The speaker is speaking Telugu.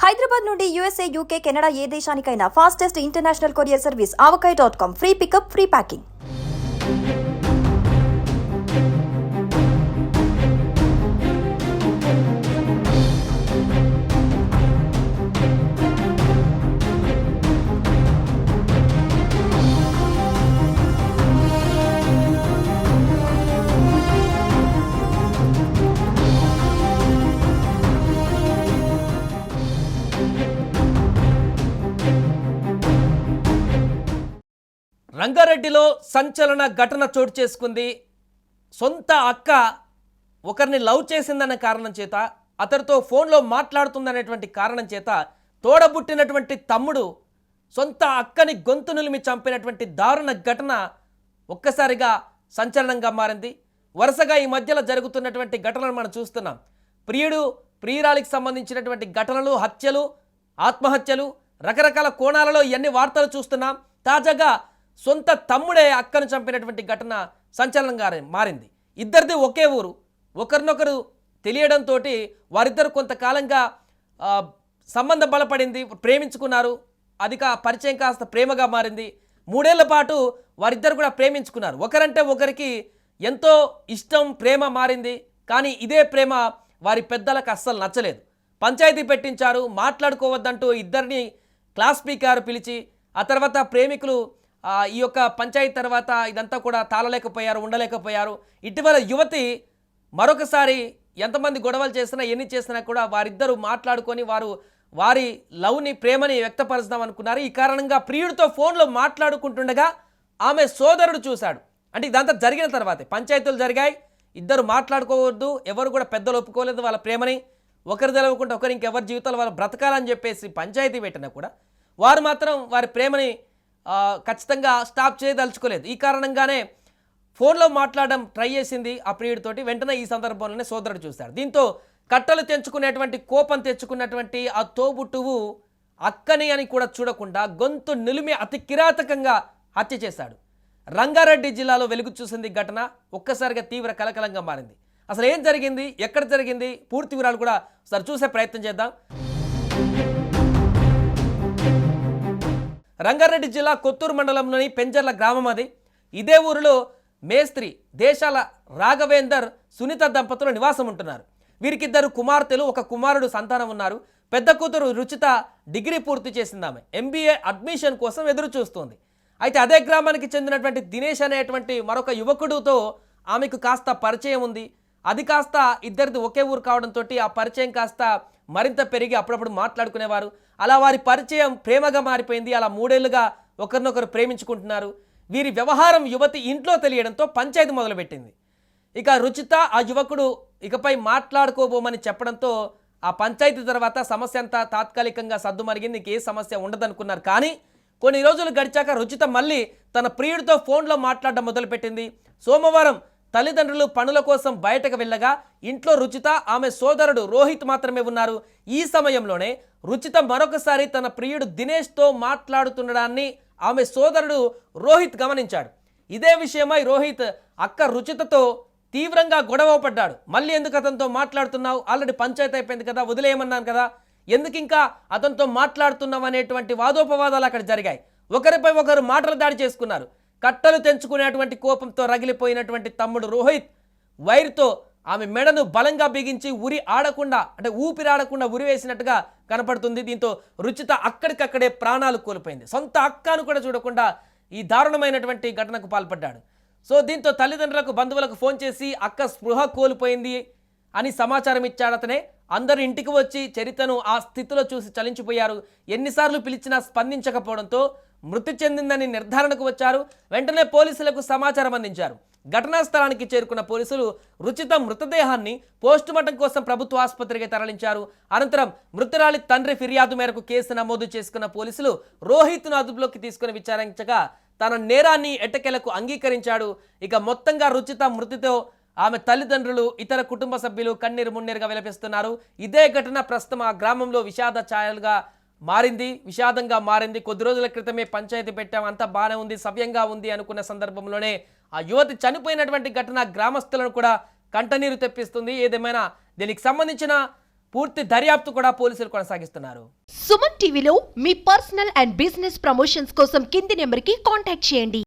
హైదరాబాద్ నుండి యూఎస్ఏ, యూకే, కెనడా ఏ దేశానికైనా fastest international courier service avocai.com. Free pickup, free packing. రంగారెడ్డిలో సంచలన ఘటన చోటు చేసుకుంది. సొంత అక్క ఒకరిని లవ్ చేసిందన్న కారణం చేత, అతడితో ఫోన్లో మాట్లాడుతుందనేటువంటి కారణం చేత తోడబుట్టినటువంటి తమ్ముడు సొంత అక్కని గొంతు నులిమి చంపినటువంటి దారుణ ఘటన ఒక్కసారిగా సంచలనంగా మారింది. వరుసగా ఈ మధ్యలో జరుగుతున్నటువంటి ఘటనలు మనం చూస్తున్నాం. ప్రియురాలికి సంబంధించినటువంటి ఘటనలు, హత్యలు, ఆత్మహత్యలు, రకరకాల కోణాలలో ఎన్ని వార్తలు చూస్తున్నాం. తాజాగా సొంత తమ్ముడే అక్కను చంపినటువంటి ఘటన సంచలనంగా మారింది. ఇద్దరిది ఒకే ఊరు. ఒకరినొకరు తెలియడంతో వారిద్దరు కొంతకాలంగా సంబంధం బలపడింది, ప్రేమించుకున్నారు. అది పరిచయం కాస్త ప్రేమగా మారింది. 3 ఏళ్ల పాటు వారిద్దరు కూడా ప్రేమించుకున్నారు. ఒకరంటే ఒకరికి ఎంతో ఇష్టం, ప్రేమ మారింది. కానీ ఇదే ప్రేమ వారి పెద్దలకు అస్సలు నచ్చలేదు. పంచాయతీ పెట్టించారు. మాట్లాడుకోవద్దంటూ ఇద్దరిని క్లాస్ స్పీకర్ పిలిచి, ఆ తర్వాత ప్రేమికులు ఈ యొక్క పంచాయతీ తర్వాత ఇదంతా కూడా తాళలేకపోయారు, ఉండలేకపోయారు. ఇటీవల యువతి మరొకసారి ఎంతమంది గొడవలు చేసినా, ఎన్ని చేసినా కూడా వారిద్దరూ మాట్లాడుకొని వారి లవ్ని, ప్రేమని వ్యక్తపరుస్తాం అనుకున్నారు. ఈ కారణంగా ప్రియుడితో ఫోన్లో మాట్లాడుకుంటుండగా ఆమె సోదరుడు చూశాడు. అంటే ఇదంతా జరిగిన తర్వాతే పంచాయతీలు జరిగాయి. ఇద్దరు మాట్లాడుకోవద్దు, ఎవరు కూడా పెద్దలు ఒప్పుకోలేదు వాళ్ళ ప్రేమని. ఒకరు తెలవకుండా ఒకరు ఇంకెవరి జీవితాలు వాళ్ళు బ్రతకాలని చెప్పేసి పంచాయతీ పెట్టినా కూడా వారు మాత్రం వారి ప్రేమని ఖచ్చితంగా స్టాప్ చేయదలుచుకోలేదు. ఈ కారణంగానే ఫోన్లో మాట్లాడడం ట్రై చేసింది ఆ ప్రియుడితోటి. వెంటనే ఈ సందర్భంలోనే సోదరుడు చూశాడు. దీంతో కట్టలు తెంచుకునేటువంటి కోపం తెచ్చుకున్నటువంటి ఆ తోబుట్టువు అక్కని అని కూడా చూడకుండా గొంతు నిలిమి అతి కిరాతకంగా హత్య చేశాడు. రంగారెడ్డి జిల్లాలో వెలుగు చూసింది ఘటన ఒక్కసారిగా తీవ్ర కలకలంగా మారింది. అసలు ఏం జరిగింది, ఎక్కడ జరిగింది, పూర్తి వివరాలు కూడా ఒకసారి చూసే ప్రయత్నం చేద్దాం. రంగారెడ్డి జిల్లా కొత్తూరు మండలంలోని పెంజర్ల గ్రామం అది. ఇదే ఊరిలో మేస్త్రి దేశాల రాఘవేందర్, సునీత దంపతులు నివాసం ఉంటున్నారు. వీరికిద్దరు కుమార్తెలు, ఒక కుమారుడు సంతానం ఉన్నారు. పెద్ద కూతురు రుచిత డిగ్రీ పూర్తి చేసిందామె. MBA అడ్మిషన్ కోసం ఎదురు చూస్తోంది. అయితే అదే గ్రామానికి చెందినటువంటి దినేష్ అనేటువంటి మరొక యువకుడితో ఆమెకు కాస్త పరిచయం ఉంది. అది కాస్త ఇద్దరిది ఒకే ఊరు కావడంతో ఆ పరిచయం కాస్త మరింత పెరిగి అప్పుడప్పుడు మాట్లాడుకునేవారు. అలా వారి పరిచయం ప్రేమగా మారిపోయింది. అలా 3 ఏళ్లుగా ఒకరినొకరు ప్రేమించుకుంటున్నారు. వీరి వ్యవహారం యువతి ఇంట్లో తెలియడంతో పంచాయతీ మొదలుపెట్టింది. ఇక రుచిత ఆ యువకుడు ఇకపై మాట్లాడుకోబోమని చెప్పడంతో ఆ పంచాయతీ తర్వాత సమస్య అంతా తాత్కాలికంగా సద్దుమరిగింది. ఇంకే సమస్య ఉండదనుకున్నారు. కానీ కొన్ని రోజులు గడిచాక రుచిత మళ్ళీ తన ప్రియుడితో ఫోన్లో మాట్లాడడం మొదలుపెట్టింది. సోమవారం తల్లిదండ్రులు పనుల కోసం బయటకు వెళ్ళగా ఇంట్లో రుచిత, ఆమె సోదరుడు రోహిత్ మాత్రమే ఉన్నారు. ఈ సమయంలోనే రుచిత మరొకసారి తన ప్రియుడు దినేష్తో మాట్లాడుతుండడాన్ని ఆమె సోదరుడు రోహిత్ గమనించాడు. ఇదే విషయమై రోహిత్ అక్క రుచితతో తీవ్రంగా గొడవ పడ్డాడు. మళ్ళీ ఎందుకు అతనితో మాట్లాడుతున్నావు, ఆల్రెడీ పంచాయతీ అయిపోయింది కదా, వదిలేయమన్నాను కదా, ఎందుకు ఇంకా అతనితో మాట్లాడుతున్నావు అనేటువంటి వాదోపవాదాలు అక్కడ జరిగాయి. ఒకరిపై ఒకరు మాటలు దాడి చేసుకున్నారు. కట్టలు తెంచుకునేటువంటి కోపంతో రగిలిపోయినటువంటి తమ్ముడు రోహిత్ వైర్తో ఆమె మెడను బలంగా బిగించి ఊపిరాడకుండా ఉరివేసినట్టుగా కనపడుతుంది. దీంతో రుచిత అక్కడికక్కడే ప్రాణాలు కోల్పోయింది. సొంత అక్కను కూడా చూడకుండా ఈ దారుణమైనటువంటి ఘటనకు పాల్పడ్డాడు. సో దీంతో తల్లిదండ్రులకు, బంధువులకు ఫోన్ చేసి అక్క స్పృహ కోల్పోయింది అని సమాచారం ఇచ్చాడు అతనే. అందరూ ఇంటికి వచ్చి చరితను ఆ స్థితిలో చూసి చలించిపోయారు. ఎన్నిసార్లు పిలిచినా స్పందించకపోవడంతో మృతి చెందిందని నిర్ధారణకు వచ్చారు. వెంటనే పోలీసులకు సమాచారం అందించారు. ఘటనా స్థలానికి చేరుకున్న పోలీసులు రుచిత మృతదేహాన్ని పోస్టుమార్టం కోసం ప్రభుత్వ ఆసుపత్రికి తరలించారు. అనంతరం మృతురాలి తండ్రి ఫిర్యాదు మేరకు కేసు నమోదు చేసుకున్న పోలీసులు రోహిత్ను అదుపులోకి తీసుకుని విచారించగా తన నేరాన్ని ఎట్టకేలకు అంగీకరించాడు. ఇక మొత్తంగా రుచిత మృతితో ఆమె తల్లిదండ్రులు, ఇతర కుటుంబ సభ్యులు కన్నీరు మున్నీరుగా విలపిస్తున్నారు. ఇదే ఘటన ప్రస్తుతం ఆ గ్రామంలో విషాదంగా మారింది. కొద్ది రోజుల క్రితమే పంచాయతీ పెట్టాం, అంతా బాగానే ఉంది, సవ్యంగా ఉంది అనుకున్న సందర్భంలోనే ఆ యువతి చనిపోయినటువంటి ఘటన గ్రామస్తులను కూడా కంటనీరు తెప్పిస్తుంది. ఏదేమైనా దీనికి సంబంధించిన పూర్తి దర్యాప్తు కూడా పోలీసులు కొనసాగిస్తున్నారు. సుమన్ టీవీలో మీ పర్సనల్ అండ్ బిజినెస్ ప్రమోషన్స్ కోసం కింది నెంబర్కి కాంటాక్ట్ చేయండి.